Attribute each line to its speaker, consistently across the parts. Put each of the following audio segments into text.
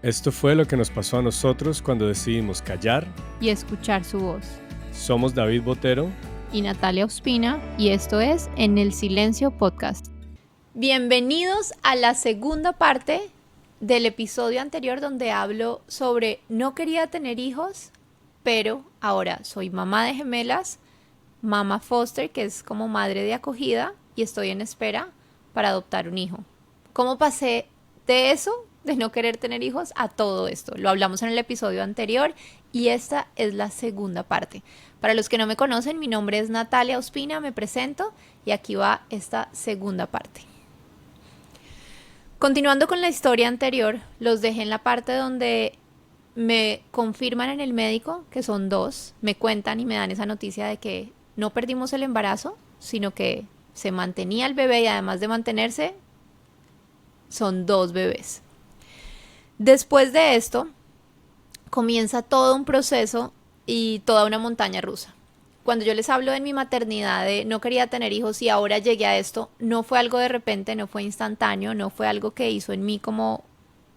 Speaker 1: Esto fue lo que nos pasó a nosotros cuando decidimos callar.
Speaker 2: Y escuchar su voz.
Speaker 1: Somos David Botero
Speaker 2: y Natalia Ospina, y esto es En el Silencio Podcast. Bienvenidos a la segunda parte del episodio anterior donde hablo sobre no quería tener hijos, pero ahora soy mamá de gemelas, mamá foster, que es como madre de acogida, y estoy en espera para adoptar un hijo. ¿Cómo pasé de eso, de no querer tener hijos, a todo esto? Lo hablamos en el episodio anterior y esta es la segunda parte. Para los que no me conocen, mi nombre es Natalia Ospina, me presento y aquí va esta segunda parte. Continuando con la historia anterior, los dejé en la parte donde me confirman en el médico que son 2, me cuentan y me dan esa noticia de que no perdimos el embarazo, sino que se mantenía el bebé y además de mantenerse, son 2 bebés. Después de esto, comienza todo un proceso y toda una montaña rusa. Cuando yo les hablo de mi maternidad, de no quería tener hijos y ahora llegué a esto, no fue algo de repente, no fue instantáneo, no fue algo que hizo en mí como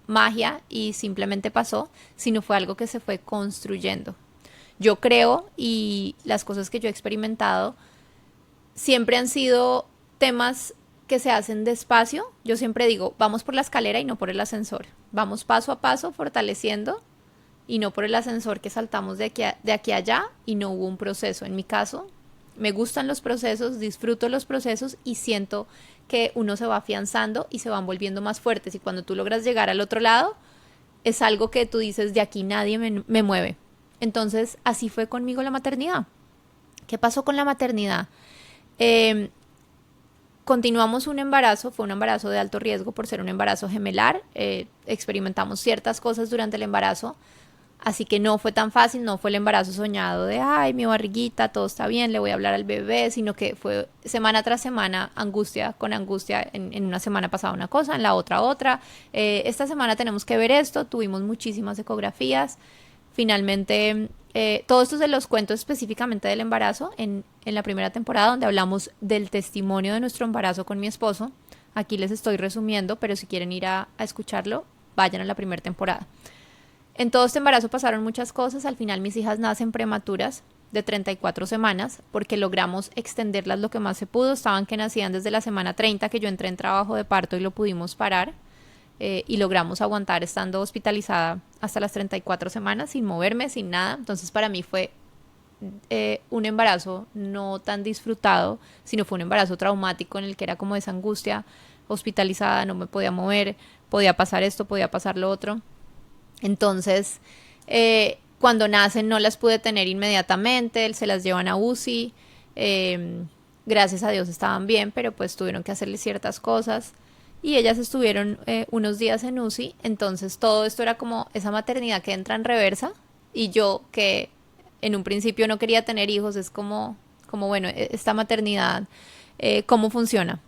Speaker 2: magia y simplemente pasó, sino fue algo que se fue construyendo. Yo creo, y las cosas que yo he experimentado siempre han sido temas que se hacen despacio. Yo siempre digo, vamos por la escalera y no por el ascensor. Vamos paso a paso fortaleciendo y no por el ascensor que saltamos de aquí a allá y no hubo un proceso. En mi caso, me gustan los procesos, disfruto los procesos y siento que uno se va afianzando y se van volviendo más fuertes. Y cuando tú logras llegar al otro lado, es algo que tú dices, de aquí nadie me mueve. Entonces, así fue conmigo la maternidad. ¿Qué pasó con la maternidad? Continuamos un embarazo, fue un embarazo de alto riesgo por ser un embarazo gemelar. Experimentamos ciertas cosas durante el embarazo. Así que no fue tan fácil, no fue el embarazo soñado de, ay, mi barriguita, todo está bien, le voy a hablar al bebé, sino que fue semana tras semana, angustia con angustia. En una semana pasaba una cosa, en la otra. Esta semana tenemos que ver esto, tuvimos muchísimas ecografías. Finalmente, todo esto se los cuento específicamente del embarazo en la primera temporada, donde hablamos del testimonio de nuestro embarazo con mi esposo. Aquí les estoy resumiendo, pero si quieren ir a escucharlo, vayan a la primera temporada. En todo este embarazo pasaron muchas cosas. Al final mis hijas nacen prematuras de 34 semanas porque logramos extenderlas lo que más se pudo. Estaban que nacían desde la semana 30 que yo entré en trabajo de parto y lo pudimos parar. Y logramos aguantar estando hospitalizada hasta las 34 semanas sin moverme, sin nada. Entonces para mí fue un embarazo no tan disfrutado, sino fue un embarazo traumático en el que era como esa angustia, hospitalizada, no me podía mover, podía pasar esto, podía pasar lo otro. Entonces, cuando nacen no las pude tener inmediatamente, se las llevan a UCI, gracias a Dios estaban bien, pero pues tuvieron que hacerle ciertas cosas y ellas estuvieron unos días en UCI. Entonces todo esto era como esa maternidad que entra en reversa y yo que en un principio no quería tener hijos, es como bueno, esta maternidad, ¿cómo funciona?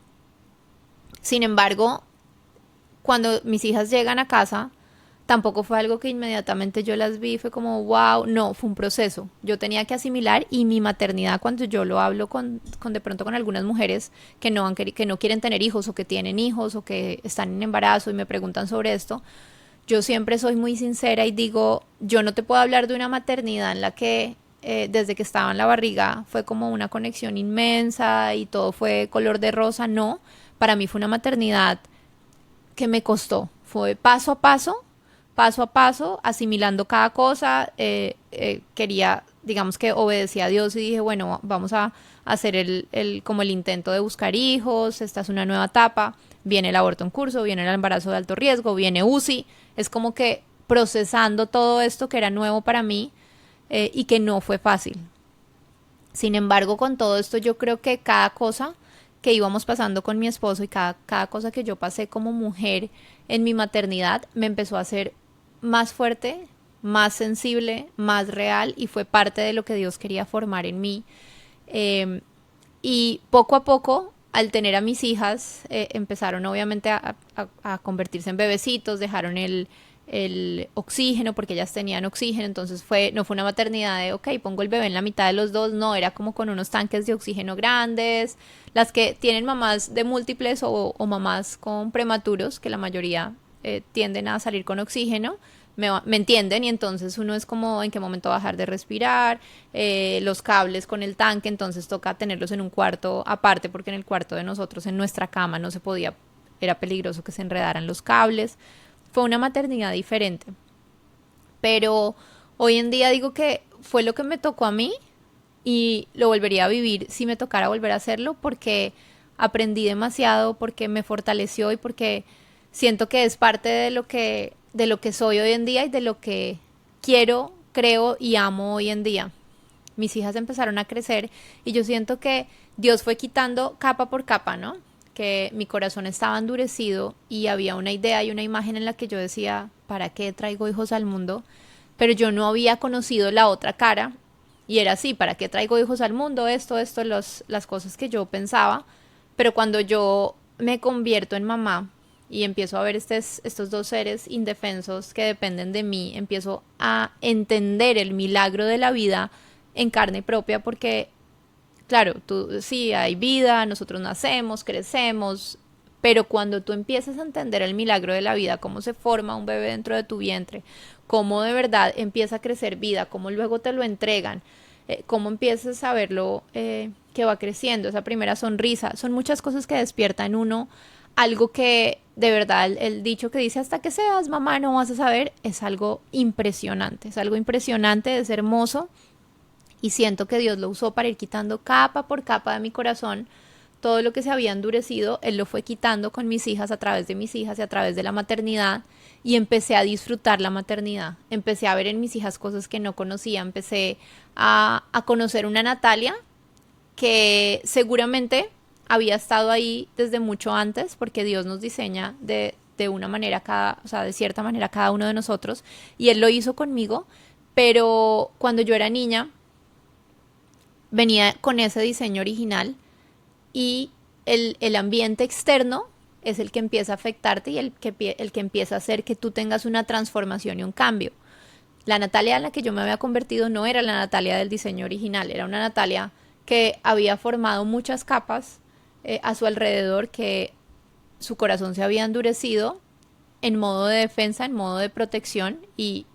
Speaker 2: Sin embargo, cuando mis hijas llegan a casa, tampoco fue algo que inmediatamente yo las vi, fue como wow, no, fue un proceso. Yo tenía que asimilar y mi maternidad, cuando yo lo hablo con de pronto con algunas mujeres que no quieren tener hijos o que tienen hijos o que están en embarazo y me preguntan sobre esto, yo siempre soy muy sincera y digo, yo no te puedo hablar de una maternidad en la que desde que estaba en la barriga fue como una conexión inmensa y todo fue color de rosa, no. Para mí fue una maternidad que me costó, fue paso a paso, asimilando cada cosa. Quería, digamos que obedecía a Dios y dije, bueno, vamos a hacer como el intento de buscar hijos, esta es una nueva etapa, viene el aborto en curso, viene el embarazo de alto riesgo, viene UCI, es como que procesando todo esto que era nuevo para mí y que no fue fácil. Sin embargo, con todo esto yo creo que cada cosa que íbamos pasando con mi esposo y cada cosa que yo pasé como mujer en mi maternidad me empezó a hacer más fuerte, más sensible, más real y fue parte de lo que Dios quería formar en mí. Y poco a poco, al tener a mis hijas, empezaron obviamente a convertirse en bebecitos, dejaron el oxígeno porque ellas tenían oxígeno, entonces no fue una maternidad de ok, pongo el bebé en la mitad de los dos, no, era como con unos tanques de oxígeno grandes. Las que tienen mamás de múltiples o mamás con prematuros, que la mayoría tienden a salir con oxígeno, me entienden, y entonces uno es como en qué momento bajar de respirar, los cables con el tanque, entonces toca tenerlos en un cuarto aparte porque en el cuarto de nosotros, en nuestra cama, no se podía, era peligroso que se enredaran los cables. Fue una maternidad diferente, pero hoy en día digo que fue lo que me tocó a mí y lo volvería a vivir si me tocara volver a hacerlo porque aprendí demasiado, porque me fortaleció y porque siento que es parte de lo que soy hoy en día y de lo que quiero, creo y amo hoy en día. Mis hijas empezaron a crecer y yo siento que Dios fue quitando capa por capa, ¿no? Que mi corazón estaba endurecido y había una idea y una imagen en la que yo decía, ¿para qué traigo hijos al mundo? Pero yo no había conocido la otra cara y era así, ¿para qué traigo hijos al mundo? Esto, las cosas que yo pensaba. Pero cuando yo me convierto en mamá y empiezo a ver estos dos seres indefensos que dependen de mí, empiezo a entender el milagro de la vida en carne propia porque, claro, tú sí hay vida, nosotros nacemos, crecemos, pero cuando tú empiezas a entender el milagro de la vida, cómo se forma un bebé dentro de tu vientre, cómo de verdad empieza a crecer vida, cómo luego te lo entregan, cómo empiezas a verlo que va creciendo, esa primera sonrisa, son muchas cosas que despiertan en uno algo que de verdad el dicho que dice hasta que seas mamá no vas a saber, es algo impresionante, es hermoso y siento que Dios lo usó para ir quitando capa por capa de mi corazón. Todo lo que se había endurecido, Él lo fue quitando con mis hijas, a través de mis hijas y a través de la maternidad. Y empecé a disfrutar la maternidad. Empecé a ver en mis hijas cosas que no conocía. Empecé a conocer una Natalia que seguramente había estado ahí desde mucho antes, porque Dios nos diseña de una manera o sea, de cierta manera cada uno de nosotros. Y Él lo hizo conmigo. Pero cuando yo era niña, venía con ese diseño original y el ambiente externo es el que empieza a afectarte y el que empieza a hacer que tú tengas una transformación y un cambio. La Natalia en la que yo me había convertido no era la Natalia del diseño original, era una Natalia que había formado muchas capas a su alrededor, que su corazón se había endurecido en modo de defensa, en modo de protección, y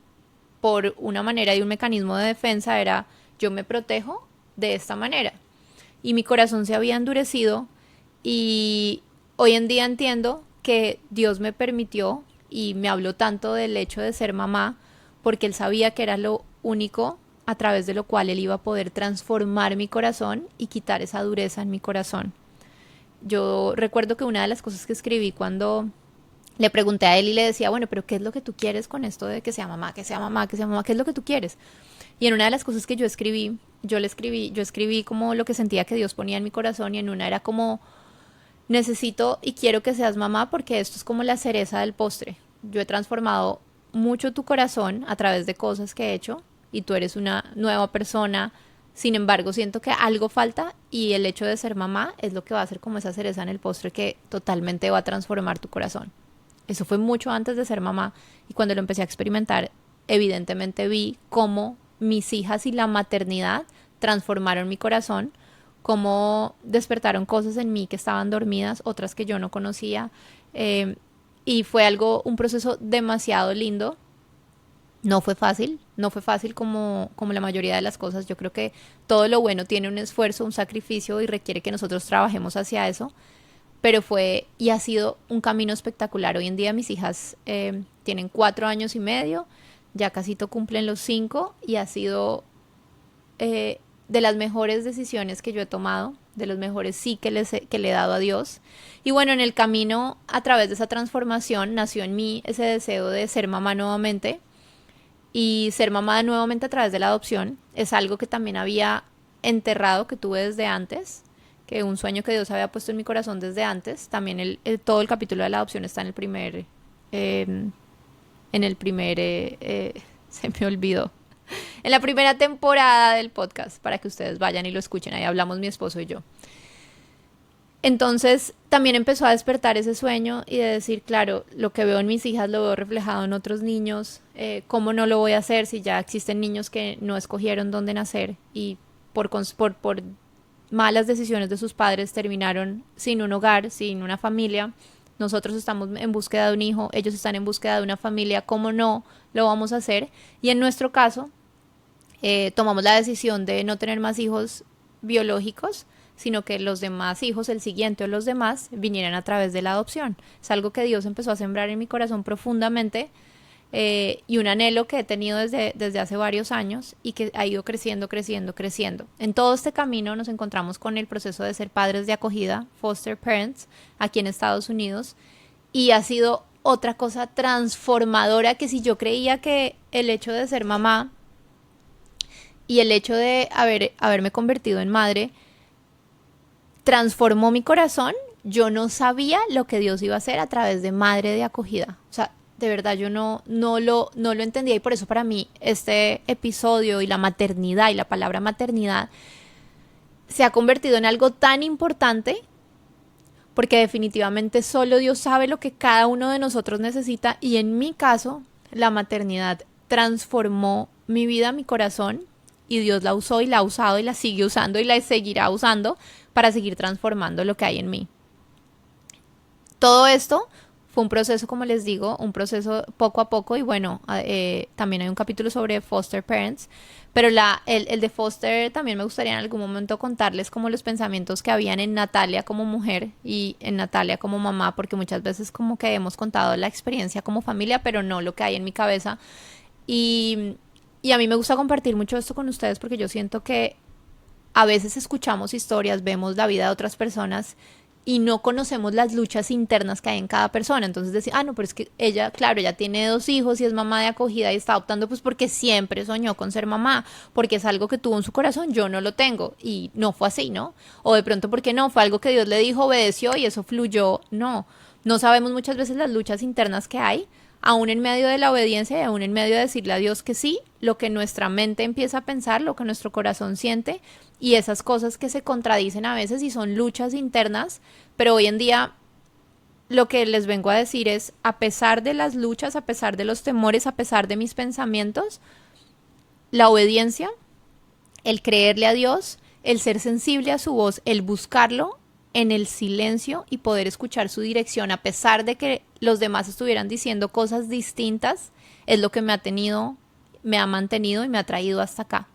Speaker 2: por una manera y un mecanismo de defensa era yo me protejo de esta manera. Y mi corazón se había endurecido y hoy en día entiendo que Dios me permitió y me habló tanto del hecho de ser mamá porque Él sabía que era lo único a través de lo cual Él iba a poder transformar mi corazón y quitar esa dureza en mi corazón. Yo recuerdo que una de las cosas que escribí cuando le pregunté a él y le decía, bueno, pero ¿qué es lo que tú quieres con esto de que sea mamá, que sea mamá, que sea mamá? ¿Qué es lo que tú quieres? Y en una de las cosas que yo escribí como lo que sentía que Dios ponía en mi corazón y en una era como, necesito y quiero que seas mamá porque esto es como la cereza del postre. Yo he transformado mucho tu corazón a través de cosas que he hecho y tú eres una nueva persona. Sin embargo, siento que algo falta y el hecho de ser mamá es lo que va a hacer como esa cereza en el postre que totalmente va a transformar tu corazón. Eso fue mucho antes de ser mamá y cuando lo empecé a experimentar, evidentemente vi cómo mis hijas y la maternidad transformaron mi corazón, cómo despertaron cosas en mí que estaban dormidas, otras que yo no conocía, y fue un proceso demasiado lindo. No fue fácil, no fue fácil como la mayoría de las cosas. Yo creo que todo lo bueno tiene un esfuerzo, un sacrificio y requiere que nosotros trabajemos hacia eso, pero fue y ha sido un camino espectacular. Hoy en día mis hijas tienen 4 años y medio, ya casito cumplen los 5 y ha sido de las mejores decisiones que yo he tomado, de los mejores sí que le he dado a Dios. Y bueno, en el camino, a través de esa transformación, nació en mí ese deseo de ser mamá nuevamente. Y ser mamá nuevamente a través de la adopción es algo que también había enterrado, que tuve desde antes, que un sueño que Dios había puesto en mi corazón desde antes. También todo el capítulo de la adopción está se me olvidó, en la primera temporada del podcast, para que ustedes vayan y lo escuchen. Ahí hablamos mi esposo y yo. Entonces también empezó a despertar ese sueño y de decir, claro, lo que veo en mis hijas lo veo reflejado en otros niños, ¿cómo no lo voy a hacer si ya existen niños que no escogieron dónde nacer y por malas decisiones de sus padres terminaron sin un hogar, sin una familia? nosotros estamos en búsqueda de un hijo, ellos están en búsqueda de una familia, ¿cómo no lo vamos a hacer? Y en nuestro caso, tomamos la decisión de no tener más hijos biológicos, sino que los demás hijos, el siguiente o los demás, vinieran a través de la adopción. Es algo que Dios empezó a sembrar en mi corazón profundamente, y un anhelo que he tenido desde hace varios años y que ha ido creciendo, creciendo, creciendo. En todo este camino nos encontramos con el proceso de ser padres de acogida, foster parents, aquí en Estados Unidos, y ha sido otra cosa transformadora que si yo creía que el hecho de ser mamá y el hecho de haberme convertido en madre transformó mi corazón, yo no sabía lo que Dios iba a hacer a través de madre de acogida. O sea, de verdad yo no lo entendía, y por eso para mí este episodio y la maternidad y la palabra maternidad se ha convertido en algo tan importante, porque definitivamente solo Dios sabe lo que cada uno de nosotros necesita, y en mi caso la maternidad transformó mi vida, mi corazón, y Dios la usó y la ha usado y la sigue usando y la seguirá usando para seguir transformando lo que hay en mí. Todo esto fue un proceso, como les digo, un proceso poco a poco, y bueno, también hay un capítulo sobre foster parents, pero el de foster también me gustaría en algún momento contarles como los pensamientos que habían en Natalia como mujer y en Natalia como mamá, porque muchas veces como que hemos contado la experiencia como familia, pero no lo que hay en mi cabeza. Y a mí me gusta compartir mucho esto con ustedes porque yo siento que a veces escuchamos historias, vemos la vida de otras personas y no conocemos las luchas internas que hay en cada persona. Entonces decir, no, pero es que ella, claro, ella tiene 2 hijos y es mamá de acogida y está adoptando pues porque siempre soñó con ser mamá, porque es algo que tuvo en su corazón, yo no lo tengo y no fue así, ¿no? O de pronto porque no, fue algo que Dios le dijo, obedeció y eso fluyó. No sabemos muchas veces las luchas internas que hay, aún en medio de la obediencia y aún en medio de decirle a Dios que sí, lo que nuestra mente empieza a pensar, lo que nuestro corazón siente, y esas cosas que se contradicen a veces y son luchas internas. Pero hoy en día lo que les vengo a decir es, a pesar de las luchas, a pesar de los temores, a pesar de mis pensamientos, la obediencia, el creerle a Dios, el ser sensible a su voz, el buscarlo en el silencio y poder escuchar su dirección a pesar de que los demás estuvieran diciendo cosas distintas, es lo que me ha mantenido y me ha traído hasta acá.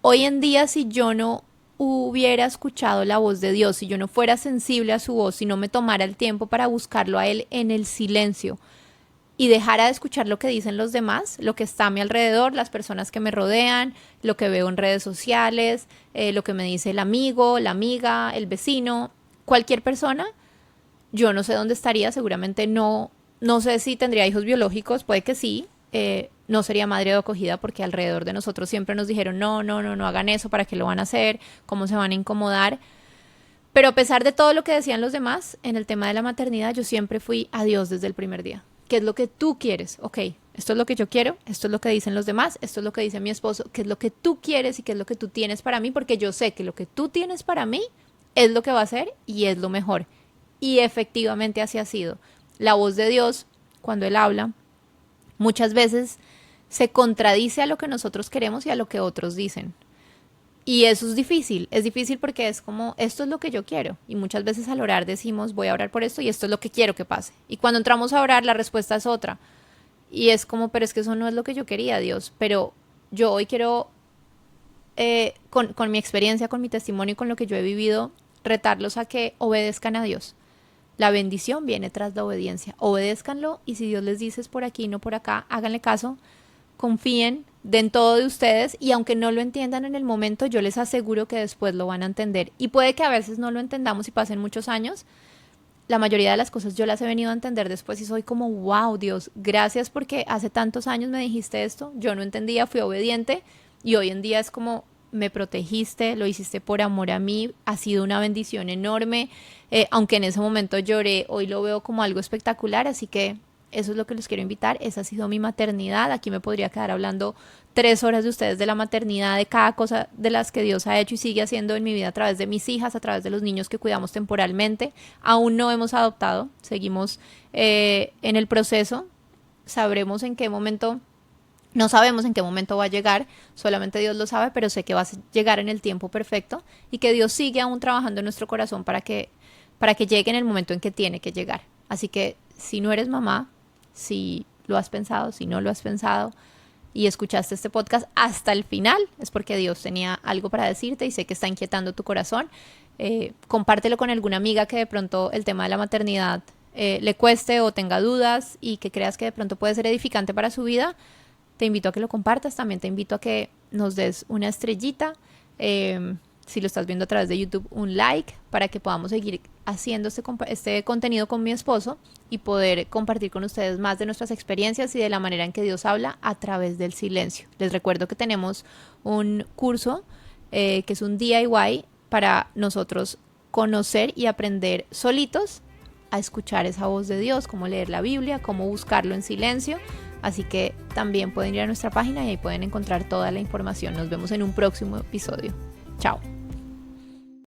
Speaker 2: Hoy en día, si yo no hubiera escuchado la voz de Dios, si yo no fuera sensible a su voz, si no me tomara el tiempo para buscarlo a Él en el silencio y dejara de escuchar lo que dicen los demás, lo que está a mi alrededor, las personas que me rodean, lo que veo en redes sociales, lo que me dice el amigo, la amiga, el vecino, cualquier persona, yo no sé dónde estaría, seguramente no sé si tendría hijos biológicos, puede que sí, no sería madre de acogida porque alrededor de nosotros siempre nos dijeron no hagan eso, ¿para qué lo van a hacer? ¿Cómo se van a incomodar? Pero a pesar de todo lo que decían los demás, en el tema de la maternidad yo siempre fui a Dios desde el primer día. ¿Qué es lo que tú quieres? Ok, esto es lo que yo quiero, esto es lo que dicen los demás, esto es lo que dice mi esposo, ¿qué es lo que tú quieres y qué es lo que tú tienes para mí? Porque yo sé que lo que tú tienes para mí es lo que va a ser y es lo mejor. Y efectivamente así ha sido. La voz de Dios, cuando Él habla, muchas veces se contradice a lo que nosotros queremos y a lo que otros dicen. Y eso es difícil porque es como, esto es lo que yo quiero. Y muchas veces al orar decimos, voy a orar por esto y esto es lo que quiero que pase. Y cuando entramos a orar, la respuesta es otra. Y es como, pero es que eso no es lo que yo quería, Dios. Pero yo hoy quiero, con mi experiencia, con mi testimonio y con lo que yo he vivido, retarlos a que obedezcan a Dios. La bendición viene tras la obediencia. Obedézcanlo y si Dios les dice es por aquí, no por acá, háganle caso, confíen, den todo de ustedes y aunque no lo entiendan en el momento, yo les aseguro que después lo van a entender. Y puede que a veces no lo entendamos y pasen muchos años. La mayoría de las cosas yo las he venido a entender después y soy como, wow, Dios, gracias porque hace tantos años me dijiste esto, yo no entendía, fui obediente y hoy en día es como, me protegiste, lo hiciste por amor a mí, ha sido una bendición enorme, aunque en ese momento lloré, hoy lo veo como algo espectacular, así que eso es lo que les quiero invitar, esa ha sido mi maternidad, aquí me podría quedar hablando 3 horas de ustedes de la maternidad, de cada cosa de las que Dios ha hecho y sigue haciendo en mi vida a través de mis hijas, a través de los niños que cuidamos temporalmente, aún no hemos adoptado, seguimos en el proceso, sabremos en qué momento. No sabemos en qué momento va a llegar, solamente Dios lo sabe, pero sé que va a llegar en el tiempo perfecto y que Dios sigue aún trabajando en nuestro corazón para que para que llegue en el momento en que tiene que llegar. Así que si no eres mamá, si lo has pensado, si no lo has pensado y escuchaste este podcast hasta el final, es porque Dios tenía algo para decirte y sé que está inquietando tu corazón. Compártelo con alguna amiga que de pronto el tema de la maternidad le cueste o tenga dudas y que creas que de pronto puede ser edificante para su vida. Te invito a que lo compartas, también te invito a que nos des una estrellita, si lo estás viendo a través de YouTube, un like, para que podamos seguir haciendo este contenido con mi esposo y poder compartir con ustedes más de nuestras experiencias y de la manera en que Dios habla a través del silencio. Les recuerdo que tenemos un curso que es un DIY para nosotros conocer y aprender solitos a escuchar esa voz de Dios, cómo leer la Biblia, cómo buscarlo en silencio. Así que también pueden ir a nuestra página y ahí pueden encontrar toda la información. Nos vemos en un próximo episodio. Chao.